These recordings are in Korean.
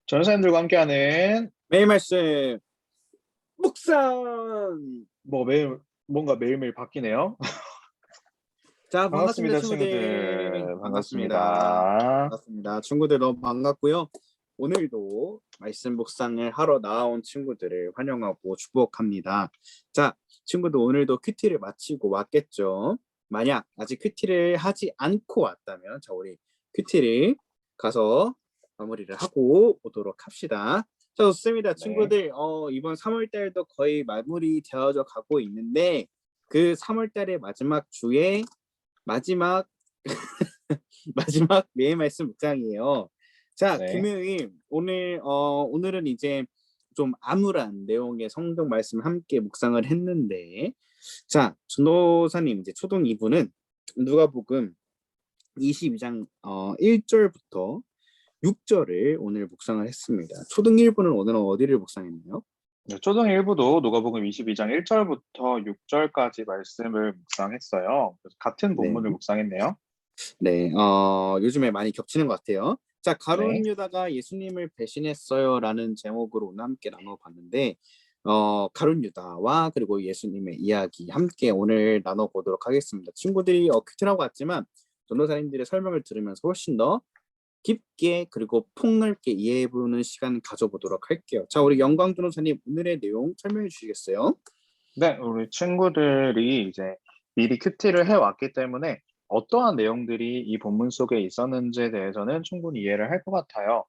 전사님들과 함께하는 매일 말씀 묵상. 뭔가 매일매일 바뀌네요. 자, 반갑습니다, 반갑습니다, 친구들. 친구들. 반갑습니다. 반갑습니다. 반갑습니다. 친구들 너무 반갑고요. 오늘도 말씀 묵상을 하러 나온 친구들을 환영하고 축복합니다. 자, 친구들 오늘도 큐티를 마치고 왔겠죠? 만약 아직 큐티를 하지 않고 왔다면 자, 우리 큐티를 가서 마무리를 하고 오도록 합시다. 자, 좋습니다. 네. 친구들, 이번 3월 달도 거의 마무리 되어져 가고 있는데 그 3월 달의 마지막 주에 마지막 마지막 매일 말씀 묵상이에요. 자, 네. 금요일 오늘은 이제 좀 암울한 내용의 성경 말씀 함께 묵상을 했는데, 자, 전도사님 이제 초등 2부는 누가복음 22장 1절부터 6절을 오늘 묵상을 했습니다. 초등 1부는 오늘은 어디를 묵상했나요? 네, 초등 일부도 누가복음 22장 1절부터 6절까지 말씀을 묵상했어요. 그래서 같은 네. 본문을 묵상했네요. 네, 요즘에 많이 겹치는 것 같아요. 자, 네. 가룟 유다가 예수님을 배신했어요라는 제목으로 오늘 함께 나눠봤는데, 가룟 유다와 그리고 예수님의 이야기 함께 오늘 나눠보도록 하겠습니다. 친구들이 큐티라고 왔지만 전도사님들의 설명을 들으면서 훨씬 더 깊게 그리고 폭넓게 이해해보는 시간 가져보도록 할게요. 자, 우리 영광 전도사님 오늘의 내용 설명해 주시겠어요? 네, 우리 친구들이 이제 미리 큐티를 해왔기 때문에 어떠한 내용들이 이 본문 속에 있었는지에 대해서는 충분히 이해를 할 것 같아요.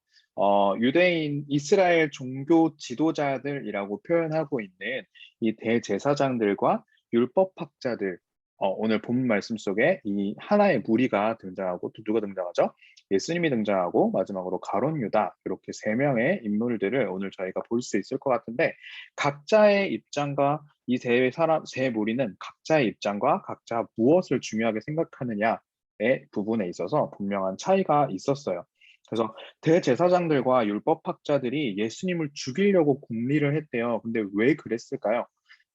유대인, 이스라엘 종교 지도자들이라고 표현하고 있는 이 대제사장들과 율법학자들, 오늘 본문 말씀 속에 이 하나의 무리가 등장하고 또 누가 등장하죠? 예수님이 등장하고 마지막으로 가룟 유다 이렇게 세 명의 인물들을 오늘 저희가 볼 수 있을 것 같은데 각자의 입장과 이 세 무리는 각자의 입장과 각자 무엇을 중요하게 생각하느냐의 부분에 있어서 분명한 차이가 있었어요. 그래서 대제사장들과 율법학자들이 예수님을 죽이려고 공리를 했대요. 근데 왜 그랬을까요?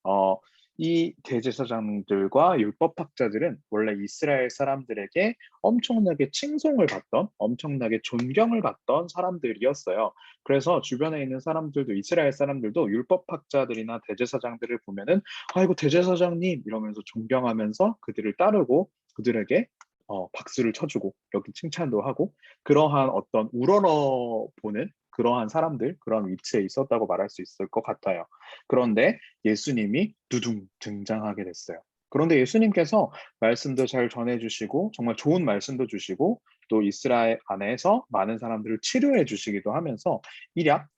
어, 이 대제사장들과 율법학자들은 원래 이스라엘 사람들에게 엄청나게 칭송을 받던, 엄청나게 존경을 받던 사람들이었어요. 그래서 주변에 있는 사람들도 이스라엘 사람들도 율법학자들이나 대제사장들을 보면은 아이고 대제사장님 이러면서 존경하면서 그들을 따르고 그들에게 박수를 쳐주고 여기 칭찬도 하고 그러한 어떤 우러러 보는 그러한 사람들, 그런 위치에 있었다고 말할 수 있을 것 같아요. 그런데 예수님이 두둥 등장하게 됐어요. 그런데 예수님께서 말씀도 잘 전해주시고 정말 좋은 말씀도 주시고 또 이스라엘 안에서 많은 사람들을 치료해 주시기도 하면서 일약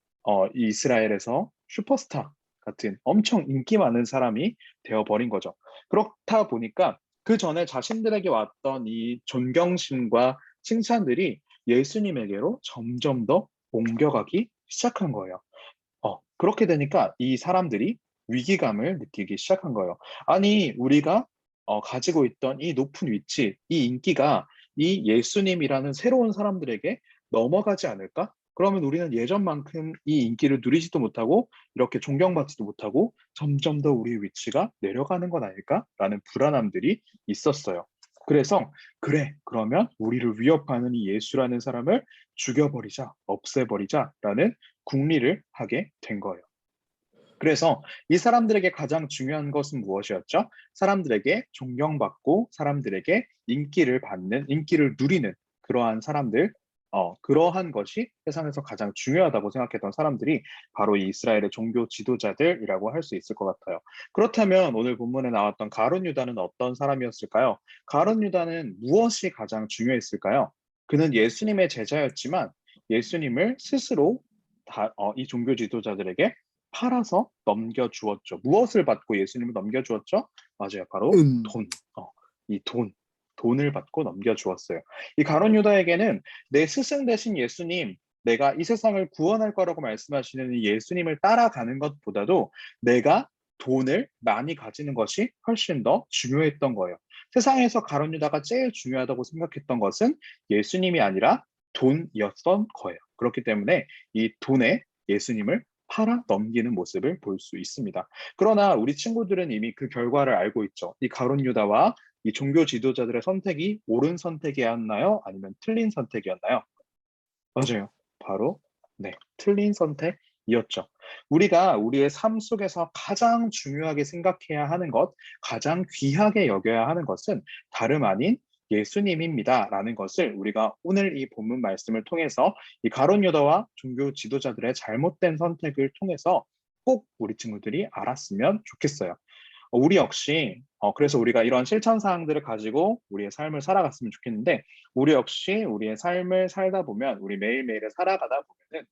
이 이스라엘에서 슈퍼스타 같은 엄청 인기 많은 사람이 되어버린 거죠. 그렇다 보니까 그 전에 자신들에게 왔던 이 존경심과 칭찬들이 예수님에게로 점점 더 옮겨가기 시작한 거예요. 그렇게 되니까 이 사람들이 위기감을 느끼기 시작한 거예요. 아니, 우리가 가지고 있던 이 높은 위치, 이 인기가 이 예수님이라는 새로운 사람들에게 넘어가지 않을까? 그러면 우리는 예전만큼 이 인기를 누리지도 못하고 이렇게 존경받지도 못하고 점점 더 우리의 위치가 내려가는 건 아닐까? 라는 불안함들이 있었어요. 그래서 그래, 그러면 우리를 위협하는 이 예수라는 사람을 죽여버리자, 없애버리자라는 궁리를 하게 된 거예요. 그래서 이 사람들에게 가장 중요한 것은 무엇이었죠? 사람들에게 존경받고 사람들에게 인기를 받는, 인기를 누리는 그러한 사람들, 그러한 것이 세상에서 가장 중요하다고 생각했던 사람들이 바로 이 이스라엘의 종교 지도자들이라고 할 수 있을 것 같아요. 그렇다면 오늘 본문에 나왔던 가룟 유다는 어떤 사람이었을까요? 가룟 유다는 무엇이 가장 중요했을까요? 그는 예수님의 제자였지만 예수님을 스스로 이 종교 지도자들에게 팔아서 넘겨주었죠. 무엇을 받고 예수님을 넘겨주었죠? 맞아요. 바로 음. 돈. 이 돈. 돈을 받고 넘겨주었어요. 이 가룟 유다에게는 내 스승 대신 예수님, 내가 이 세상을 구원할 거라고 말씀하시는 이 예수님을 따라가는 것보다도 내가 돈을 많이 가지는 것이 훨씬 더 중요했던 거예요. 세상에서 가룟 유다가 제일 중요하다고 생각했던 것은 예수님이 아니라 돈이었던 거예요. 그렇기 때문에 이 돈에 예수님을 팔아 넘기는 모습을 볼 수 있습니다. 그러나 우리 친구들은 이미 그 결과를 알고 있죠. 이 가룟 유다와 이 종교 지도자들의 선택이 옳은 선택이었나요? 아니면 틀린 선택이었나요? 맞아요. 바로 네, 틀린 선택이었죠. 우리가 우리의 삶 속에서 가장 중요하게 생각해야 하는 것, 가장 귀하게 여겨야 하는 것은 다름 아닌 예수님입니다라는 것을 우리가 오늘 이 본문 말씀을 통해서 이 가룟 유다와 종교 지도자들의 잘못된 선택을 통해서 꼭 우리 친구들이 알았으면 좋겠어요. 우리 역시 그래서 우리가 이런 실천 사항들을 가지고 우리의 삶을 살아갔으면 좋겠는데 우리 역시 우리의 삶을 살다 보면 우리 매일매일을 살아가다 보면은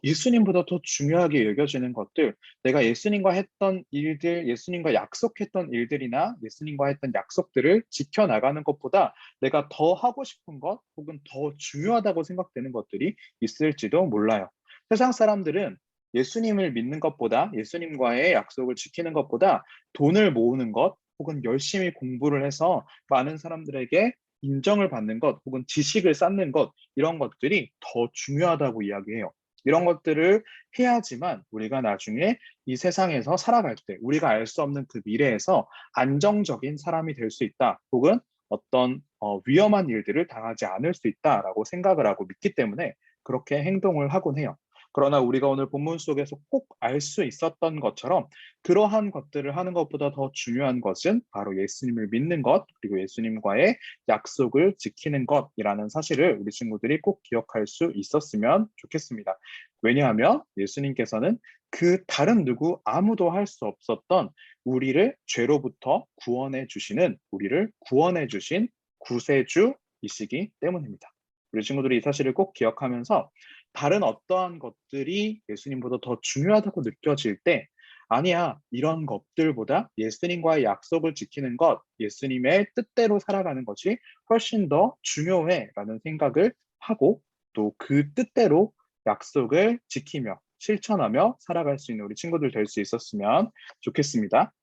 예수님보다 더 중요하게 여겨지는 것들, 내가 예수님과 했던 일들, 예수님과 약속했던 일들이나 예수님과 했던 약속들을 지켜나가는 것보다 내가 더 하고 싶은 것 혹은 더 중요하다고 생각되는 것들이 있을지도 몰라요. 세상 사람들은 예수님을 믿는 것보다 예수님과의 약속을 지키는 것보다 돈을 모으는 것 혹은 열심히 공부를 해서 많은 사람들에게 인정을 받는 것 혹은 지식을 쌓는 것 이런 것들이 더 중요하다고 이야기해요. 이런 것들을 해야지만 우리가 나중에 이 세상에서 살아갈 때 우리가 알 수 없는 그 미래에서 안정적인 사람이 될 수 있다. 혹은 어떤 위험한 일들을 당하지 않을 수 있다라고 생각을 하고 믿기 때문에 그렇게 행동을 하곤 해요. 그러나 우리가 오늘 본문 속에서 꼭 알 수 있었던 것처럼 그러한 것들을 하는 것보다 더 중요한 것은 바로 예수님을 믿는 것, 그리고 예수님과의 약속을 지키는 것이라는 사실을 우리 친구들이 꼭 기억할 수 있었으면 좋겠습니다. 왜냐하면 예수님께서는 그 다른 누구 아무도 할 수 없었던 우리를 죄로부터 구원해 주시는, 우리를 구원해 주신 구세주이시기 때문입니다. 우리 친구들이 이 사실을 꼭 기억하면서 다른 어떠한 것들이 예수님보다 더 중요하다고 느껴질 때 아니야, 이런 것들보다 예수님과의 약속을 지키는 것, 예수님의 뜻대로 살아가는 것이 훨씬 더 중요해라는 생각을 하고 또 그 뜻대로 약속을 지키며 실천하며 살아갈 수 있는 우리 친구들 될 수 있었으면 좋겠습니다.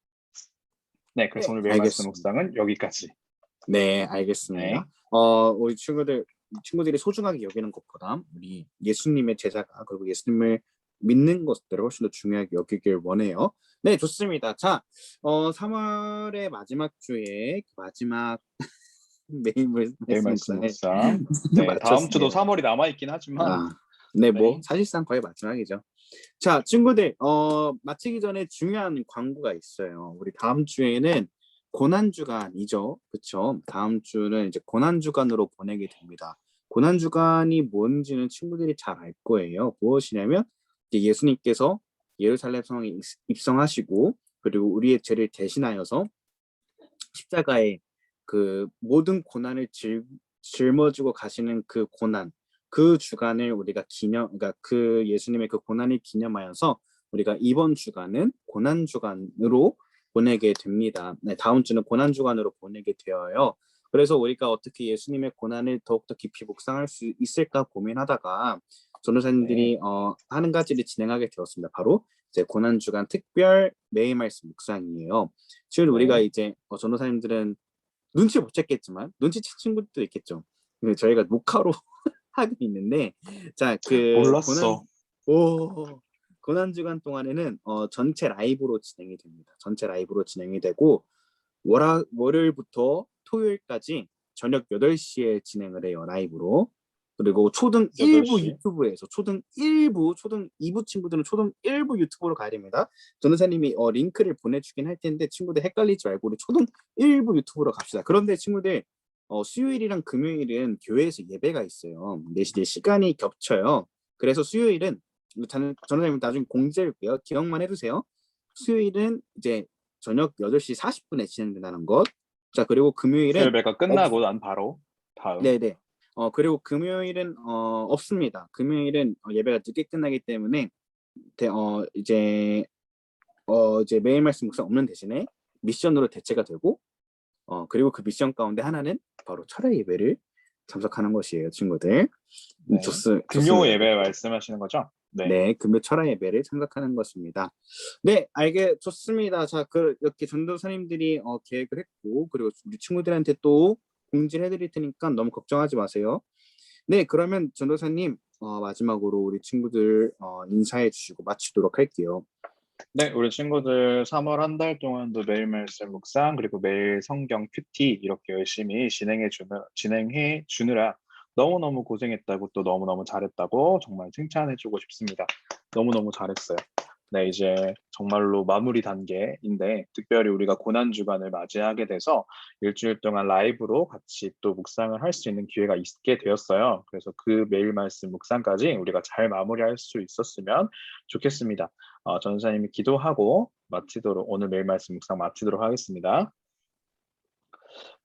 네, 그래서 네, 오늘 매일 말씀 알겠습니다. 묵상은 여기까지. 네, 알겠습니다. 네, 우리 친구들이 소중하게 여기는 것보다 우리 예수님의 제자가 그리고 예수님을 믿는 것들을 훨씬 더 중요하게 여기길 원해요. 네, 좋습니다. 자, 3월의 마지막 주에 그 마지막 메인 매일 말씀 말씀 묵상을 묵상. 네, 다음 주도 마쳤습니다. 3월이 남아있긴 하지만, 아, 네, 뭐 네, 사실상 거의 마지막이죠. 자, 친구들, 마치기 전에 중요한 광고가 있어요. 우리 다음 주에는 고난주간이죠. 그쵸? 다음 주는 이제 고난주간으로 보내게 됩니다. 고난주간이 뭔지는 친구들이 잘 알 거예요. 무엇이냐면, 이제 예수님께서 예루살렘 성에 입성하시고, 그리고 우리의 죄를 대신하여서 십자가에 그 모든 고난을 짊어지고 가시는 그 고난, 그 주간을 우리가 그러니까 그 예수님의 그 고난을 기념하여서 우리가 이번 주간은 고난 주간으로 보내게 됩니다. 네, 다음 주는 고난 주간으로 보내게 되어요. 그래서 우리가 어떻게 예수님의 고난을 더욱더 깊이 묵상할 수 있을까 고민하다가 네, 전도사님들이 하는 가지를 진행하게 되었습니다. 바로 이제 고난 주간 특별 매일 말씀 묵상이에요. 지금 우리가 네. 이제 전도사님들은 눈치 못 챘겠지만 눈치챈 친구들도 있겠죠. 근데 저희가 녹화로 하고 있는데 자그 몰랐어. 고난 주간 동안에는 전체 라이브로 진행이 됩니다. 전체 라이브로 진행이 되고 월요일부터 토요일까지 저녁 8시에 진행을 해요. 라이브로. 그리고 초등 1부 8시. 유튜브에서 초등 2부 친구들은 초등 1부 유튜브로 가야 됩니다. 전도사님이 링크를 보내주긴 할 텐데 친구들 헷갈리지 말고 우리 초등 1부 유튜브로 갑시다. 그런데 친구들 수요일이랑 금요일은 교회에서 예배가 있어요. 근데 이제 시간이 겹쳐요. 그래서 수요일은 전도사님 나중에 공지해볼게요. 기억만 해두세요. 수요일은 이제 저녁 8시 40분에 진행된다는 것. 자, 그리고 금요일은 예배가 끝나고 난 바로 다음. 네네. 그리고 금요일은 없습니다. 금요일은 예배가 늦게 끝나기 때문에 이제 이제 매일 말씀 묵상 없는 대신에 미션으로 대체가 되고 그리고 그 미션 가운데 하나는 바로 철회 예배를 참석하는 것이에요, 친구들. 네. 금요 좋습니다. 예배 말씀하시는 거죠? 네. 네, 금요 철야 예배를 참석하는 것입니다. 네, 좋습니다. 자, 이렇게 전도사님들이 계획을 했고, 그리고 우리 친구들한테 또 공지를 해드릴 테니까 너무 걱정하지 마세요. 네, 그러면 전도사님 마지막으로 우리 친구들 인사해 주시고 마치도록 할게요. 네, 우리 친구들 3월 한 달 동안도 매일 말씀 묵상 그리고 매일 성경 큐티 이렇게 열심히 진행해 주느라 너무너무 고생했다고 또 너무너무 잘했다고 정말 칭찬해주고 싶습니다. 너무너무 잘했어요. 네, 이제 정말로 마무리 단계인데 특별히 우리가 고난주간을 맞이하게 돼서 일주일 동안 라이브로 같이 또 묵상을 할 수 있는 기회가 있게 되었어요. 그래서 그 매일 말씀 묵상까지 우리가 잘 마무리할 수 있었으면 좋겠습니다. 전사님이 기도하고 마치도록 오늘 매일 말씀 묵상 마치도록 하겠습니다.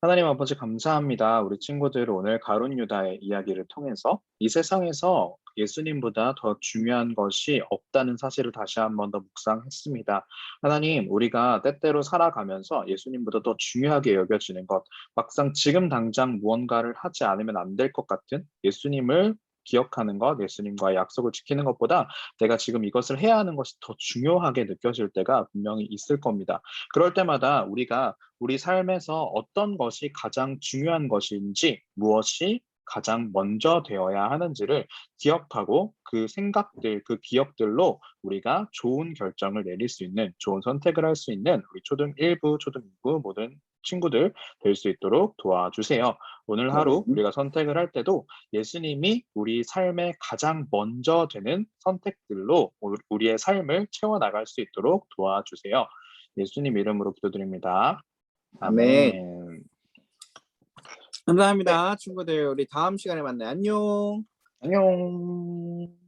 하나님 아버지 감사합니다. 우리 친구들 오늘 가룟 유다의 이야기를 통해서 이 세상에서 예수님보다 더 중요한 것이 없다는 사실을 다시 한 번 더 묵상했습니다. 하나님, 우리가 때때로 살아가면서 예수님보다 더 중요하게 여겨지는 것, 막상 지금 당장 무언가를 하지 않으면 안 될 것 같은 예수님을 기억하는 것, 예수님과의 약속을 지키는 것보다 내가 지금 이것을 해야 하는 것이 더 중요하게 느껴질 때가 분명히 있을 겁니다. 그럴 때마다 우리가 우리 삶에서 어떤 것이 가장 중요한 것인지, 무엇이 가장 먼저 되어야 하는지를 기억하고 그 생각들, 그 기억들로 우리가 좋은 결정을 내릴 수 있는, 좋은 선택을 할 수 있는 우리 초등 1부, 초등 2부 모든 친구들 될 수 있도록 도와주세요. 오늘 네. 하루 우리가 선택을 할 때도 예수님이 우리 삶에 가장 먼저 되는 선택들로 우리의 삶을 채워나갈 수 있도록 도와주세요. 예수님 이름으로 기도드립니다. 아멘. 아멘. 네, 감사합니다, 친구들. 우리 다음 시간에 만나요. 안녕. 안녕.